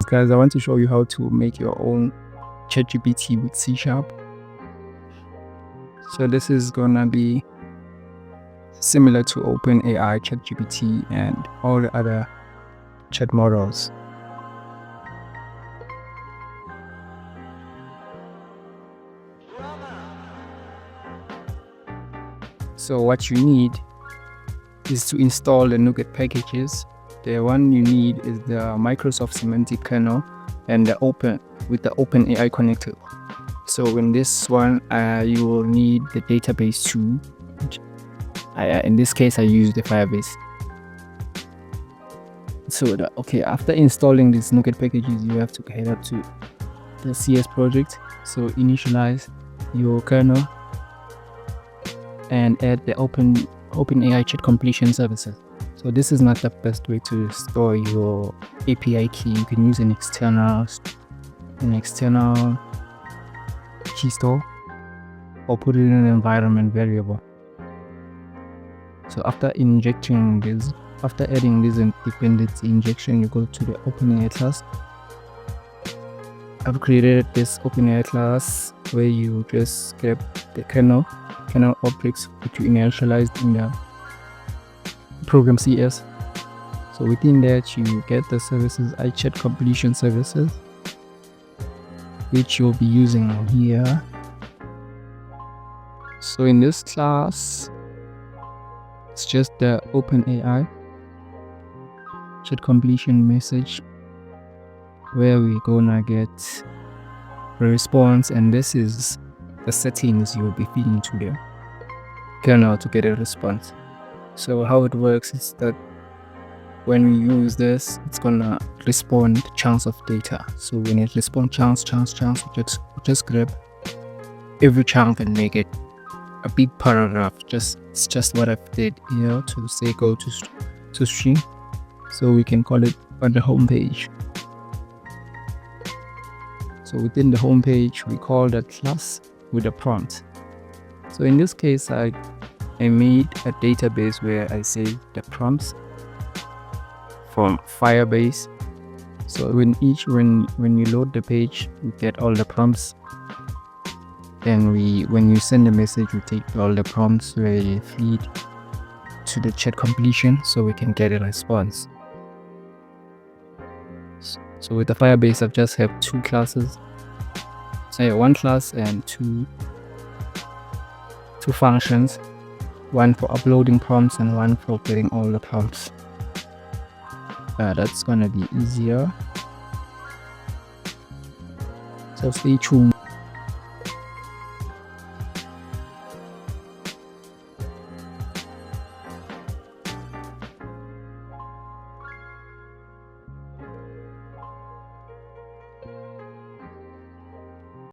Guys, I want to show you how to make your own ChatGPT with C#. So this is gonna be similar to OpenAI, ChatGPT, and all the other chat models. So what you need is to install the NuGet packages. The one you need is the Microsoft Semantic Kernel and the OpenAI connector. So in this one, you will need the database too. In this case, I use the Firebase. So after installing these NuGet packages, you have to head up to the CS project. So initialize your kernel and add the OpenAI chat completion services. So this is not the best way to store your API key. You can use an external key store or put it in an environment variable. So after adding this dependency injection, you go to the OpenAI class. I've created this OpenAI class where you just grab the kernel objects which you initialized in the program CS. So within that, you get the services iChat completion services, which you'll be using here. So in this class, it's just the OpenAI chat completion message where we're gonna get a response, and this is the settings you'll be feeding to the kernel to get a response. So how it works is that when we use this, it's gonna respond chunks of data. So when it responds chunks, we just grab every chunk and make it a big paragraph. It's just what I did here to say go to string. So we can call it on the home page. So within the home page, we call that class with a prompt. So in this case, I made a database where I save the prompts from Firebase. So when you load the page, you get all the prompts. Then when you send a message, we take all the prompts where you feed to the chat completion so we can get a response. So with the Firebase, I've just have two classes. So one class and two functions. One for uploading prompts and one for getting all the prompts. That's gonna be easier. So stay tuned.